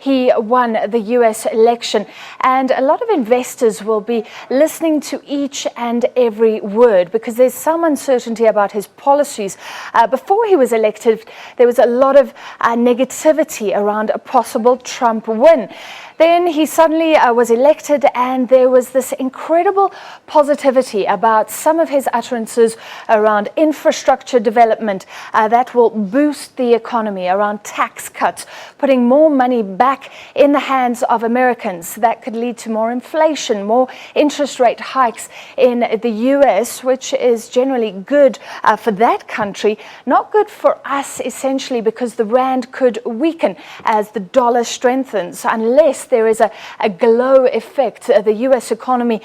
he won the US election. And a lot of investors will be listening to each and every word because there's some uncertainty about his policies. Before he was elected, there was a lot of negativity around a possible Trump win. Then he suddenly was elected, and there was this incredible positivity about some of his utterances around infrastructure development that will boost the economy, around tax cuts, putting more money back in the hands of Americans. That could lead to more inflation, more interest rate hikes in the US, which is generally good for that country, not good for us essentially because the rand could weaken as the dollar strengthens unless there is a glow effect, the US economy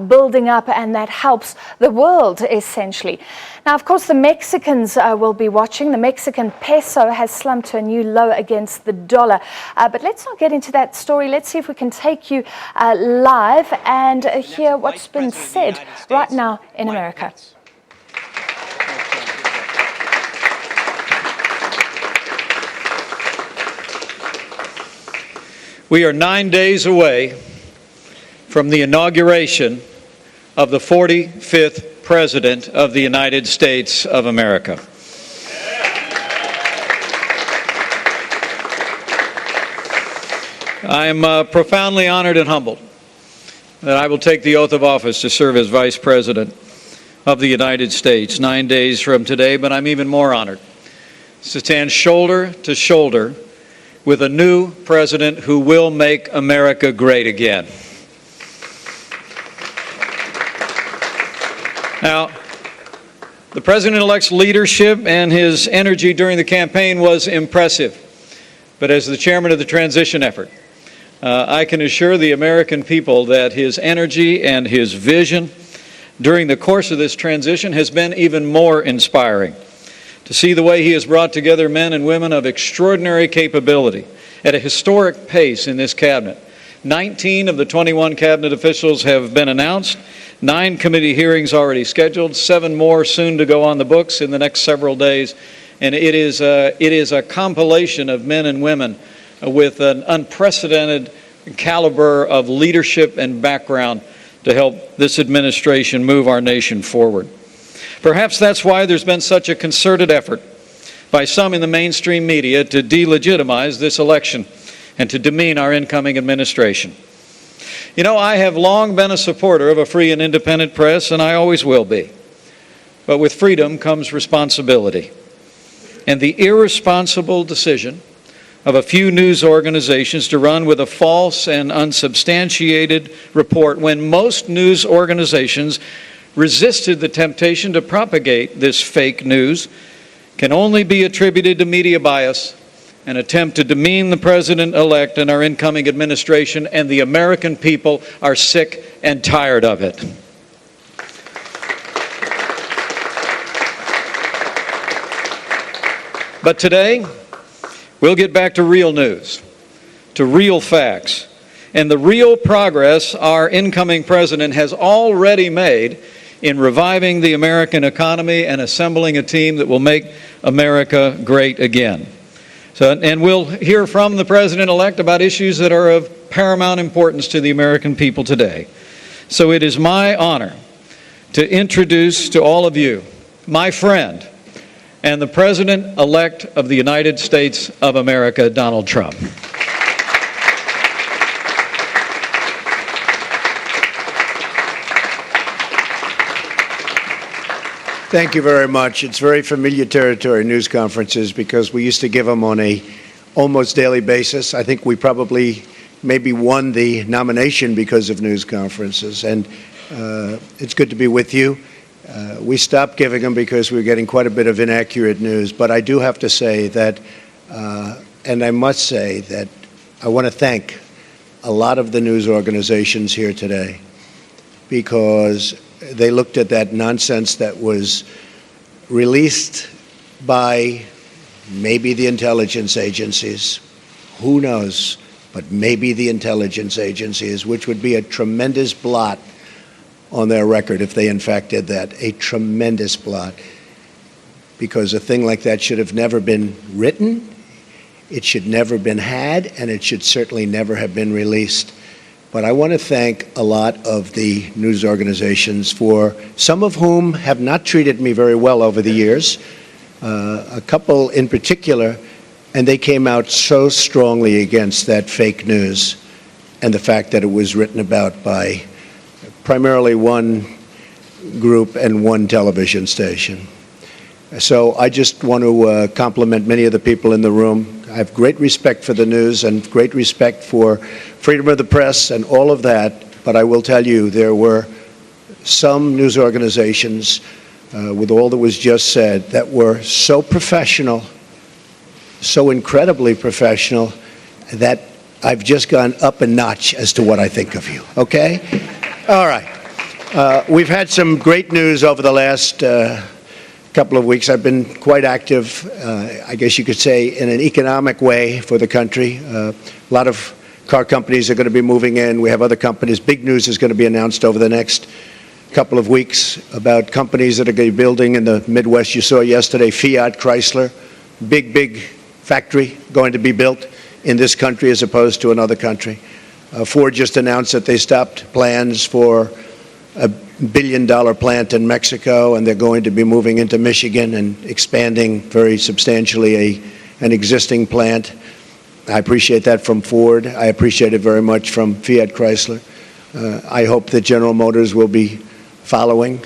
building up, and that helps the world essentially. Now, of course, the Mexicans will be watching. The Mexican peso has slumped to a new low against the dollar. But let's not get into that story. Let's see if we can take you live and hear what's been said right now in America. We are 9 days away from the inauguration of the 45th President of the United States of America. I am profoundly honored and humbled that I will take the oath of office to serve as Vice President of the United States 9 days from today, but I'm even more honored to stand shoulder to shoulder with a new president who will make America great again. Now, the president-elect's leadership and his energy during the campaign was impressive. But as the chairman of the transition effort, I can assure the American people that his energy and his vision during the course of this transition has been even more inspiring. To see the way he has brought together men and women of extraordinary capability at a historic pace in this cabinet. 19 of the 21 cabinet officials have been announced, 9 committee hearings already scheduled, 7 more soon to go on the books in the next several days. And it is a compilation of men and women with an unprecedented caliber of leadership and background to help this administration move our nation forward. Perhaps that's why there's been such a concerted effort by some in the mainstream media to delegitimize this election and to demean our incoming administration. You know, I have long been a supporter of a free and independent press, and I always will be. But with freedom comes responsibility. And the irresponsible decision of a few news organizations to run with a false and unsubstantiated report when most news organizations resisted the temptation to propagate this fake news can only be attributed to media bias, an attempt to demean the president-elect and our incoming administration, and the American people are sick and tired of it. But today, we'll get back to real news, to real facts, and the real progress our incoming president has already made in reviving the American economy and assembling a team that will make America great again. And we'll hear from the president-elect about issues that are of paramount importance to the American people today. So it is my honor to introduce to all of you my friend and the president-elect of the United States of America, Donald Trump. Thank you very much. It's very familiar territory, news conferences, because we used to give them on a almost daily basis. I think we probably maybe won the nomination because of news conferences, and it's good to be with you. We stopped giving them because we were getting quite a bit of inaccurate news, but I do have to say that, and I must say that I want to thank a lot of the news organizations here today, because they looked at that nonsense that was released by maybe the intelligence agencies. Who knows? But maybe the intelligence agencies, which would be a tremendous blot on their record if they in fact did that. A tremendous blot. Because a thing like that should have never been written. It should never have been had, and it should certainly never have been released. But I want to thank a lot of the news organizations, for some of whom have not treated me very well over the years, a couple in particular, and they came out so strongly against that fake news and the fact that it was written about by primarily one group and one television station. So I just want to compliment many of the people in the room. I have great respect for the news and great respect for freedom of the press and all of that, but I will tell you there were some news organizations, with all that was just said, that were so professional, so incredibly professional, that I've just gone up a notch as to what I think of you, okay? All right. We've had some great news over the last couple of weeks. I've been quite active, I guess you could say, in an economic way for the country. A lot of car companies are going to be moving in. We have other companies. Big news is going to be announced over the next couple of weeks about companies that are going to be building in the Midwest. You saw yesterday Fiat, Chrysler, big factory going to be built in this country as opposed to another country. Ford just announced that they stopped plans for a billion-dollar plant in Mexico, and they're going to be moving into Michigan and expanding very substantially an existing plant. I appreciate that from Ford. I appreciate it very much from Fiat Chrysler. I hope that General Motors will be following,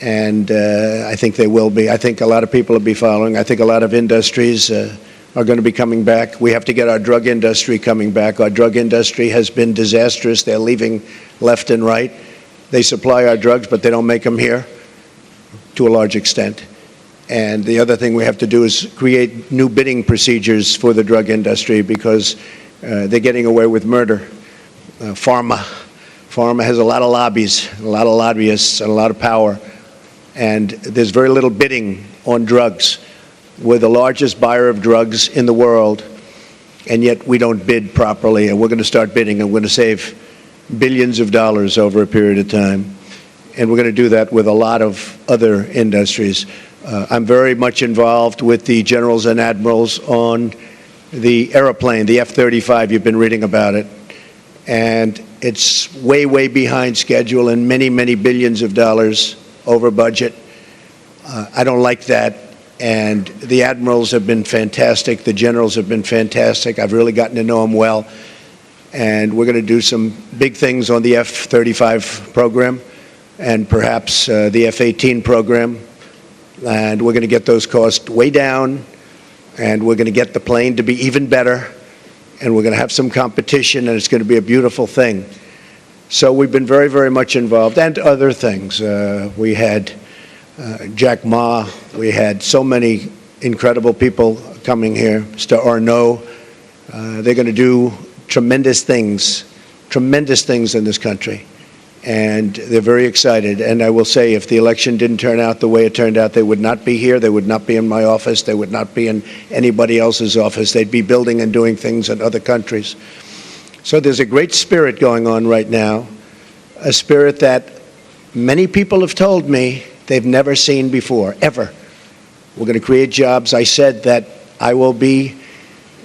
and I think they will be. I think a lot of people will be following. I think a lot of industries are going to be coming back. We have to get our drug industry coming back. Our drug industry has been disastrous. They're leaving left and right. They supply our drugs, but they don't make them here to a large extent. And the other thing we have to do is create new bidding procedures for the drug industry, because they're getting away with murder. Pharma has a lot of lobbies, a lot of lobbyists, and a lot of power. And there's very little bidding on drugs. We're the largest buyer of drugs in the world, and yet we don't bid properly. And we're going to start bidding, and we're going to save billions of dollars over a period of time. And we're going to do that with a lot of other industries. I'm very much involved with the generals and admirals on the airplane, the F-35. You've been reading about it. And it's way behind schedule and many billions of dollars over budget. I don't like that. And the admirals have been fantastic. The generals have been fantastic. I've really gotten to know them well. And we're going to do some big things on the F-35 program and perhaps the F-18 program. And we're going to get those costs way down, and we're going to get the plane to be even better, and we're going to have some competition, and it's going to be a beautiful thing. So we've been very much involved, and other things. We had Jack Ma. We had so many incredible people coming here. Mr. Arnault. They're going to do tremendous things in this country, and they're very excited. And I will say, if the election didn't turn out the way it turned out, they would not be here. They would not be in my office. They would not be in anybody else's office. They'd be building and doing things in other countries. So there's a great spirit going on right now, a spirit that many people have told me they've never seen before, ever. We're going to create jobs. I said that I will be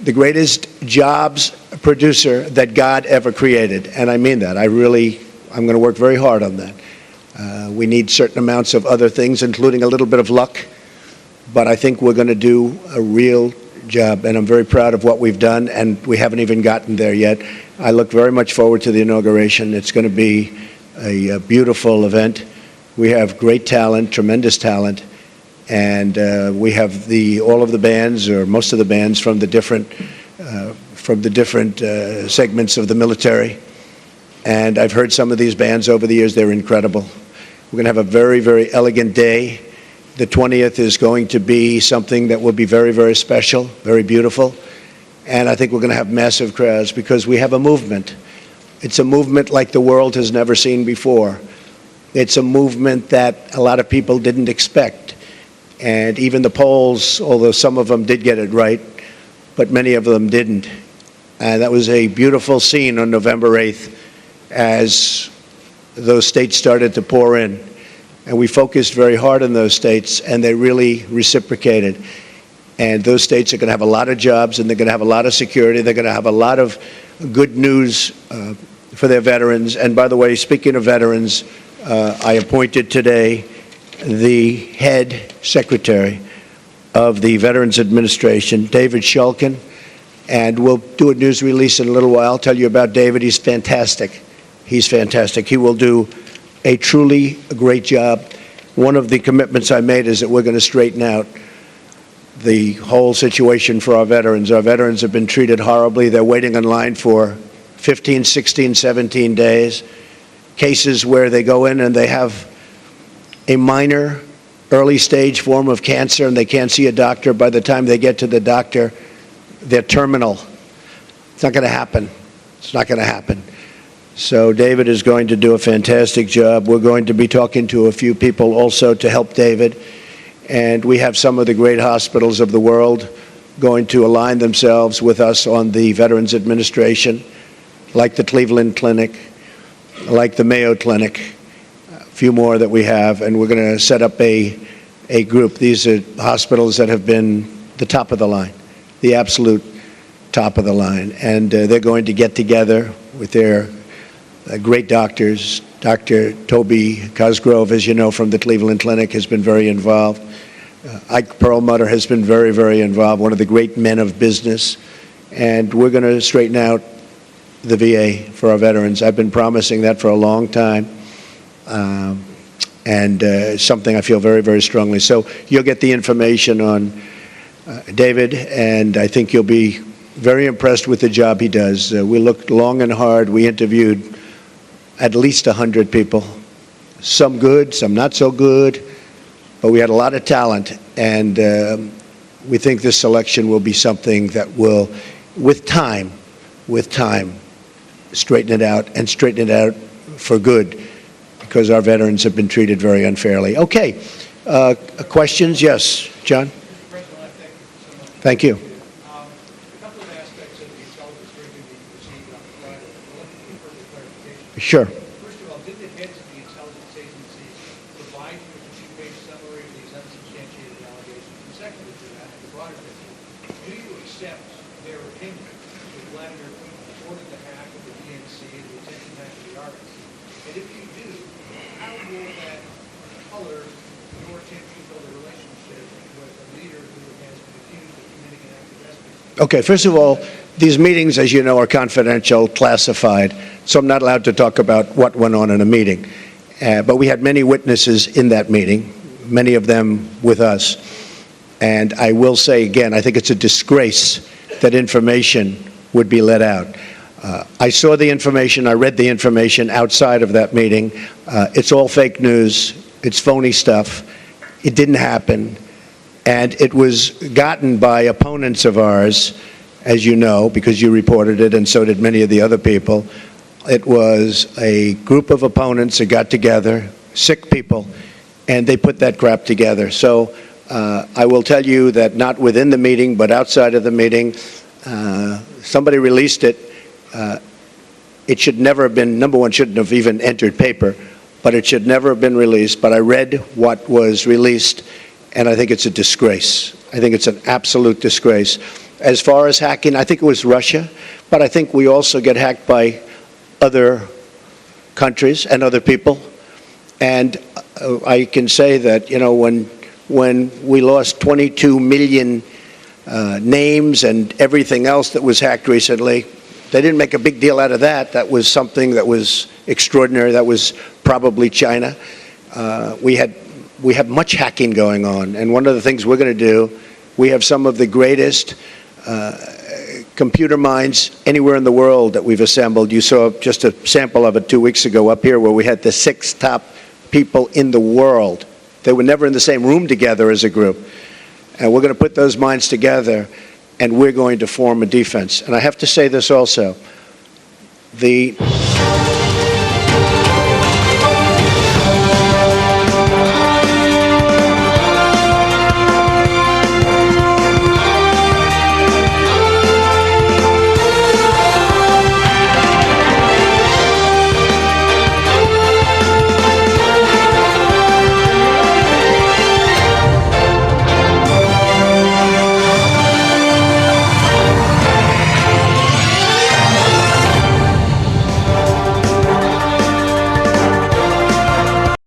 the greatest jobs producer that God ever created, and I mean that. I'm going to work very hard on that. We need certain amounts of other things, including a little bit of luck, but I think we're going to do a real job, and I'm very proud of what we've done, and we haven't even gotten there yet. I look very much forward to the inauguration. It's going to be a beautiful event. We have great talent, tremendous talent, and we have all of the bands, or most of the bands, from the different segments of the military. And I've heard some of these bands over the years. They're incredible. We're going to have a very elegant day. The 20th is going to be something that will be very special, very beautiful. And I think we're going to have massive crowds, because we have a movement. It's a movement like the world has never seen before. It's a movement that a lot of people didn't expect. And even the polls, although some of them did get it right, but many of them didn't. And that was a beautiful scene on November 8th as those states started to pour in. And we focused very hard on those states, and they really reciprocated. And those states are going to have a lot of jobs, and they're going to have a lot of security. They're going to have a lot of good news for their veterans. And by the way, speaking of veterans, I appointed today the head secretary of the Veterans Administration, David Shulkin, and we'll do a news release in a little while. I'll tell you about David. He's fantastic. He's fantastic. He will do a truly great job. One of the commitments I made is that we're going to straighten out the whole situation for our veterans. Our veterans have been treated horribly. They're waiting in line for 15, 16, 17 days. Cases where they go in and they have a minor early stage form of cancer and they can't see a doctor. By the time they get to the doctor, they're terminal. It's not going to happen. It's not going to happen. So David is going to do a fantastic job. We're going to be talking to a few people also to help David. And we have some of the great hospitals of the world going to align themselves with us on the Veterans Administration, like the Cleveland Clinic, like the Mayo Clinic, a few more that we have. And we're going to set up a group. These are hospitals that have been the top of the line, the absolute top of the line. And they're going to get together with their great doctors. Dr. Toby Cosgrove, as you know, from the Cleveland Clinic, has been very involved. Ike Perlmutter has been very, very involved, one of the great men of business. And we're going to straighten out the VA for our veterans. I've been promising that for a long time. And something I feel very, very strongly. So you'll get the information on David, and I think you'll be very impressed with the job he does. We looked long and hard. We interviewed at least 100 people, some good, some not so good, but we had a lot of talent, and we think this selection will be something that will, with time, straighten it out, and straighten it out for good, because our veterans have been treated very unfairly. Okay, questions? Yes, John? Mr. President, I thank you so much. Thank you. A couple of aspects of the intelligence briefing that you received on Friday. I'd like to get further clarification. Sure. First of all, did the heads of the intelligence agencies provide you with a two-page summary of these unsubstantiated allegations? And secondly to that, the broader picture, do you accept their opinion that Vladimir Putin ordered the hack of the DNC and the attempted hack of the RNC? And if you do, how will that color your attempt to build a relationship with a leader who has been accused of committing an act of espionage? Okay, first of all, these meetings, as you know, are confidential, classified, so I'm not allowed to talk about what went on in a meeting. But we had many witnesses in that meeting, many of them with us. And I will say again, I think it's a disgrace that information would be let out. I saw the information, I read the information outside of that meeting. It's all fake news, it's phony stuff. It didn't happen. And it was gotten by opponents of ours, as you know, because you reported it, and so did many of the other people. It was a group of opponents that got together, sick people, and they put that crap together. So I will tell you that not within the meeting, but outside of the meeting, somebody released it. It should never have been, number one, shouldn't have even entered paper, but it should never have been released. But I read what was released, and I think it's a disgrace. I think it's an absolute disgrace. As far as hacking, I think it was Russia, but I think we also get hacked by other countries and other people. And I can say that, you know, when we lost 22 million names and everything else that was hacked recently, they didn't make a big deal out of that. That was something that was extraordinary. That was probably China. We have much hacking going on, and one of the things we're going to do, we have some of the greatest computer minds anywhere in the world that we've assembled. You saw just a sample of it 2 weeks ago up here, where we had the 6 top people in the world. They were never in the same room together as a group. And we're going to put those minds together, and we're going to form a defense. And I have to say this also. The